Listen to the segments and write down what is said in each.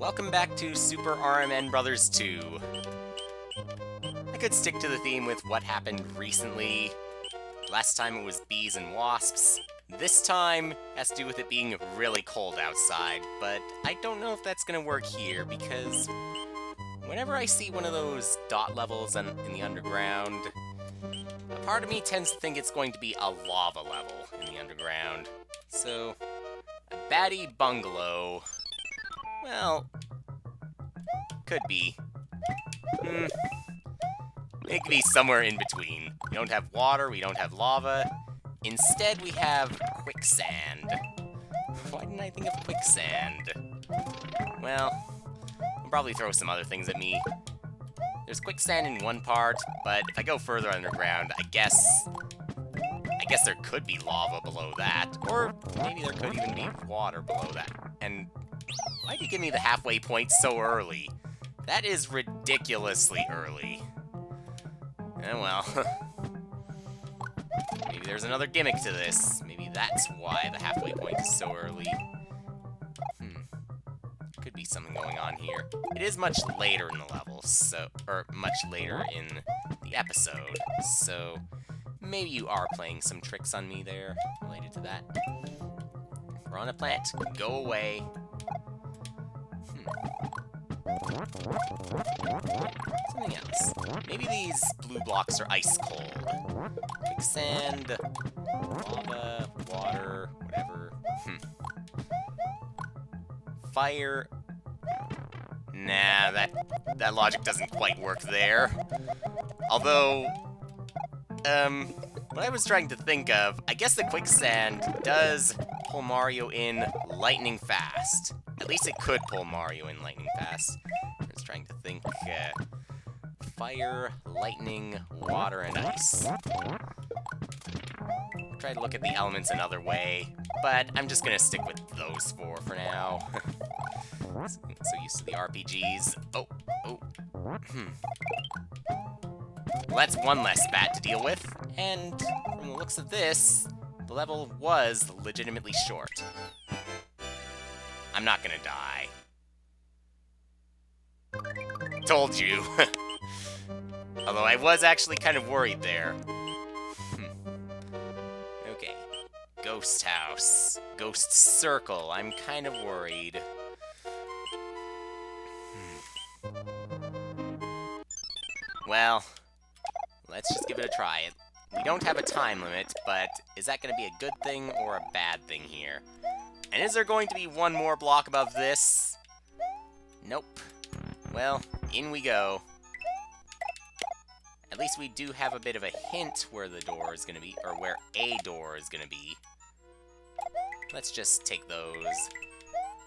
welcome back to Super RMN Brothers 2. I could stick to the theme with what happened recently. Last time it was bees and wasps. This time has to do with it being really cold outside, but I don't know if that's gonna work here because whenever I see one of those dot levels in the underground, a part of me tends to think it's going to be a lava level in the underground. So, a Badiy Bungalow, well, could be. It could be somewhere in between. We don't have water, we don't have lava. Instead, we have quicksand. Why didn't I think of quicksand? Well, I'll probably throw some other things at me. There's quicksand in one part, but if I go further underground, I guess there could be lava below that, or maybe there could even be water below that. And why do you give me the halfway point so early? That is ridiculously early. Oh well. Maybe there's another gimmick to this. Maybe that's why the halfway point is so early. Could be something going on here. It is much later in the level, or much later in the episode, so maybe you are playing some tricks on me there related to that. We're on a plant. Go away. Something else. Maybe these blue blocks are ice cold. Quicksand, lava, water, whatever. Fire. Nah, that logic doesn't quite work there. Although, what I was trying to think of, I guess the quicksand does pull Mario in lightning fast. At least it could pull Mario in lightning fast. I was trying to think, fire, lightning, water, and ice. Try to look at the elements another way, but I'm just gonna stick with those four for now. So used to the RPGs. Oh. Well, that's one less bat to deal with, and from the looks of this, the level was legitimately short. I'm not gonna die. Told you. Although I was actually kind of worried there. Okay. Ghost house. Ghost circle. I'm kind of worried. Well, let's just give it a try. We don't have a time limit, but is that going to be a good thing or a bad thing here? And is there going to be one more block above this? Nope. Well, in we go. At least we do have a bit of a hint where the door is going to be, or where a door is going to be. Let's just take those,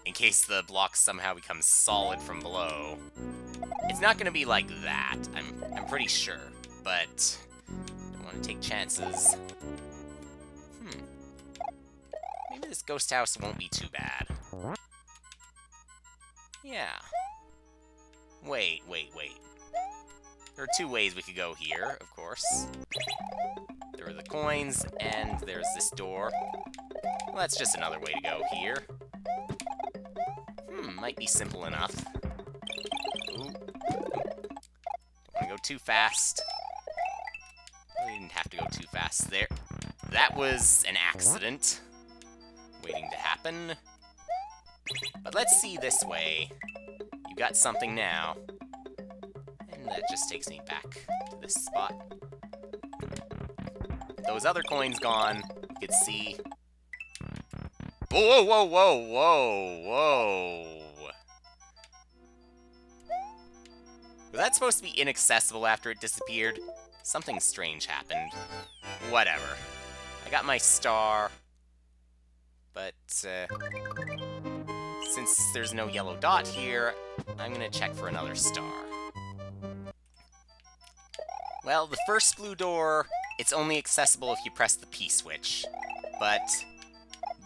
in case the block somehow becomes solid from below. It's not going to be like that, I'm pretty sure, but don't want to take chances. Maybe this ghost house won't be too bad. Yeah. Wait. There are two ways we could go here, of course. There are the coins, and there's this door. Well, that's just another way to go here. Might be simple enough. Ooh. Don't want to go too fast. Really didn't have to go too fast there. That was an accident waiting to happen. But let's see this way. You got something now. And that just takes me back to this spot. Those other coins gone, you could see. Whoa! Was that supposed to be inaccessible after it disappeared? Something strange happened. Whatever. I got my star. But, since there's no yellow dot here, I'm gonna check for another star. Well, the first blue door, it's only accessible if you press the P switch. But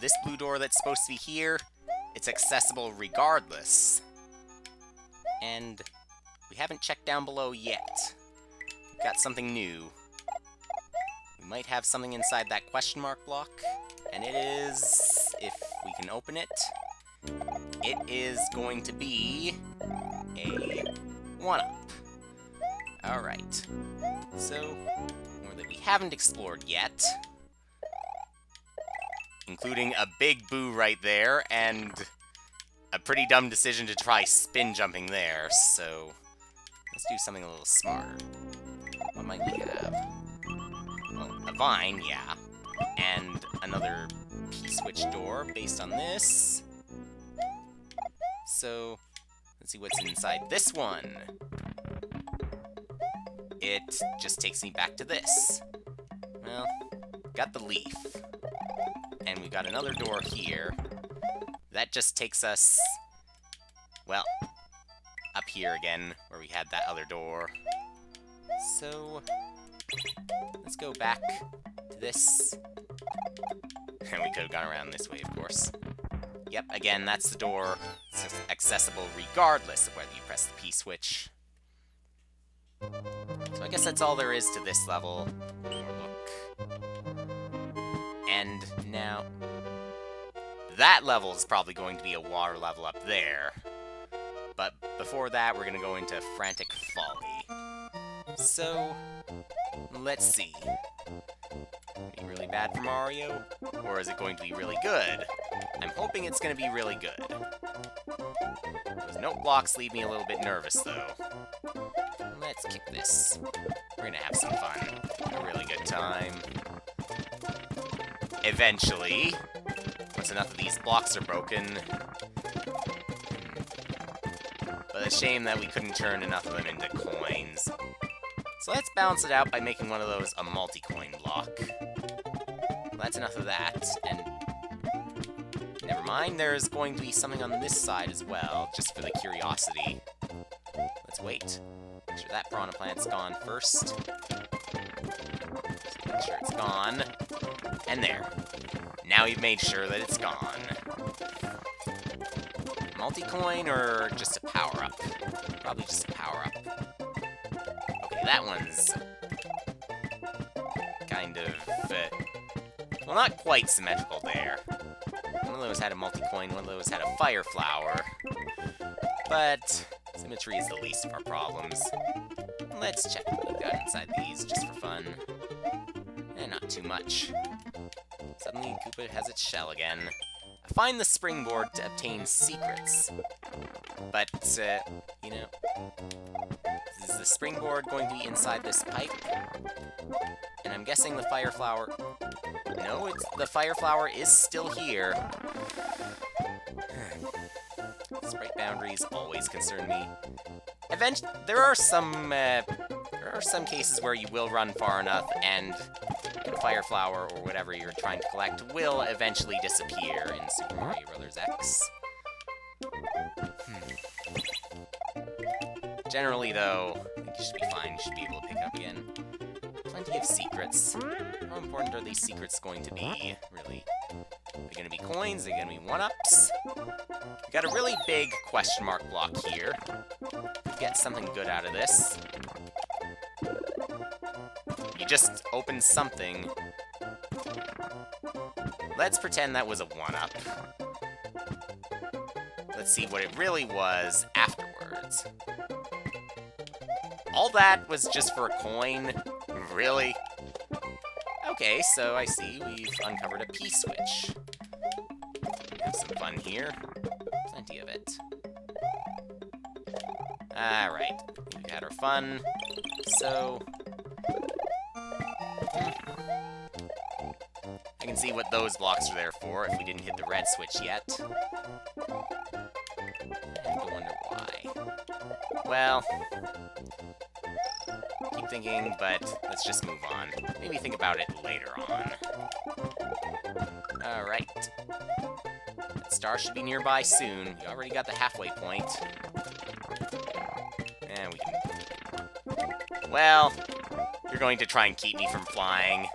this blue door that's supposed to be here, it's accessible regardless. And we haven't checked down below yet. We've got something new. We might have something inside that question mark block, and it is, if we can open it, it is going to be a 1-up. Alright. So, more that we haven't explored yet. Including a big boo right there, and a pretty dumb decision to try spin jumping there, so let's do something a little smarter. What might we have? Well, a vine, yeah. And another P-switch door based on this. So, let's see what's inside this one. It just takes me back to this. Well, got the leaf. And we've got another door here. That just takes us, well, up here again, where we had that other door. So, let's go back to this. And we could have gone around this way, of course. Yep, again, that's the door. It's accessible regardless of whether you press the P-switch. So I guess that's all there is to this level. Look. And now, that level is probably going to be a water level up there. But before that, we're going to go into Frantic Folly. So, let's see. Be really bad for Mario? Or is it going to be really good? I'm hoping it's going to be really good. Those note blocks leave me a little bit nervous, though. Let's kick this. We're going to have some fun. A really good time. Eventually. Once enough of these blocks are broken. But a shame that we couldn't turn enough of them into coins. So let's balance it out by making one of those a multi-coin block. Well, that's enough of that, and never mind, there's going to be something on this side as well, just for the curiosity. Let's wait. Make sure that piranha plant's gone first. Just make sure it's gone. And there. Now we've made sure that it's gone. Multi-coin or just a power-up? Probably just a power-up. Okay, that one's kind of, well, not quite symmetrical there. One of those had a multi-coin, one of those had a fire flower. But symmetry is the least of our problems. Let's check what we've got inside these, just for fun. And not too much. Suddenly, Koopa has its shell again. I find the springboard to obtain secrets. But, you know, is the springboard going to be inside this pipe? And I'm guessing the fire flower... No, the fire flower is still here. Sprite boundaries always concern me. There are some cases where you will run far enough and the fire flower or whatever you're trying to collect will eventually disappear in Super Mario Bros. X. Generally, though, I think you should be fine. You should be able to pick it up again. Plenty of secrets. How important are these secrets going to be, really? Are they going to be coins? Are they going to be 1-ups? We got a really big question mark block here. Could get something good out of this. You just opened something. Let's pretend that was a 1-up. Let's see what it really was afterwards. All that was just for a coin? Really? Okay, so I see we've uncovered a P-switch. Have some fun here. Plenty of it. Alright, we've had our fun. So... I can see what those blocks are there for if we didn't hit the red switch yet. I have to wonder why. Well... keep thinking, but let's just move on. Maybe think about it later on. Alright. That star should be nearby soon. You already got the halfway point. And we can... Well, you're going to try and keep me from flying.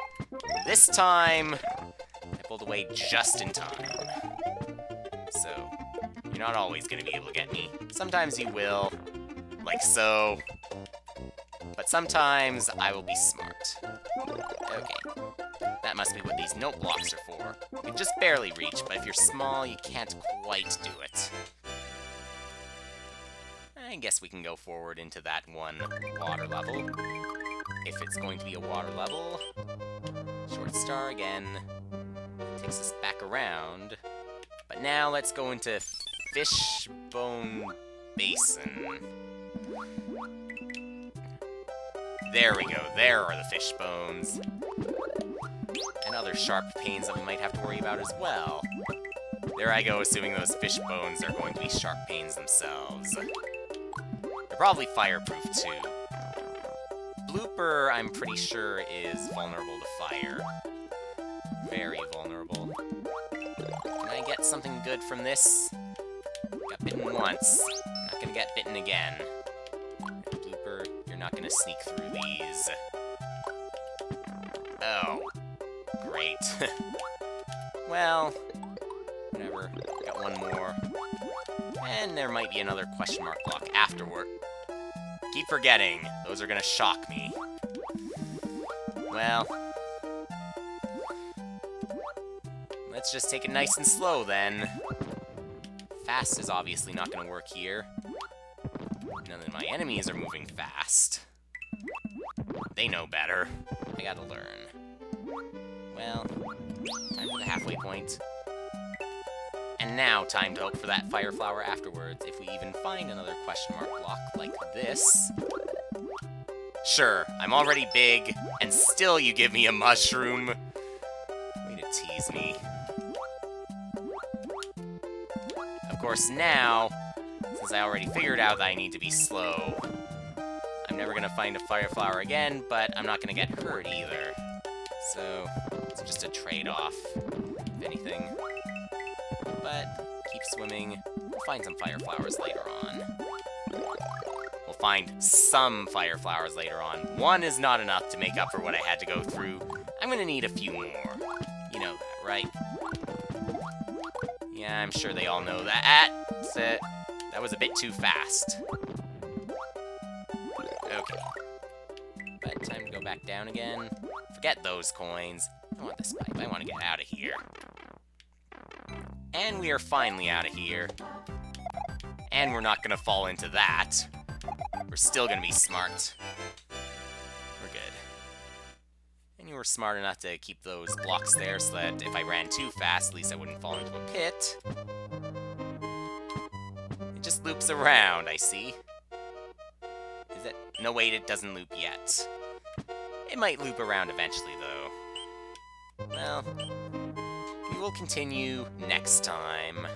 This time, I pulled away just in time. So, you're not always going to be able to get me. Sometimes you will, like so. But sometimes I will be smart. Okay. That must be what these note blocks are for. You can just barely reach, but if you're small, you can't quite do it. I guess we can go forward into that one water level. If it's going to be a water level. Short star again. Takes us back around. But now let's go into Fishbone Basin. There we go. There are the fish bones. And other sharp pains that we might have to worry about as well. There I go, assuming those fish bones are going to be sharp pains themselves. They're probably fireproof, too. Blooper, I'm pretty sure, is vulnerable to fire. Very vulnerable. Can I get something good from this? Got bitten once. Not gonna get bitten again. Blooper, you're not gonna sneak through these. Oh. Great. Well, whatever. Got one more. And there might be another question mark block afterward. Keep forgetting. Those are gonna shock me. Well, let's just take it nice and slow then. Fast is obviously not gonna work here. None of my enemies are moving fast. They know better. I gotta learn. Well, time for the halfway point. And now, time to hope for that fire flower afterwards, if we even find another question mark block like this. Sure, I'm already big, and still you give me a mushroom. Way to tease me. Of course, now, since I already figured out that I need to be slow, I'm never gonna find a fire flower again, but I'm not gonna get hurt either. So, it's just a trade-off, if anything. But keep swimming. We'll find some fire flowers later on. We'll find some fire flowers later on. One is not enough to make up for what I had to go through. I'm gonna need a few more. You know that, right? Yeah, I'm sure they all know that. That's it. That was a bit too fast. Okay. But time to go back down again. Forget those coins. I want this pipe. I want to get out of here. And we are finally out of here. And we're not going to fall into that. We're still going to be smart. We're good. And you were smart enough to keep those blocks there so that if I ran too fast, at least I wouldn't fall into a pit. It just loops around, I see. Is it? No, wait, it doesn't loop yet. It might loop around eventually, though. Well, we will continue next time.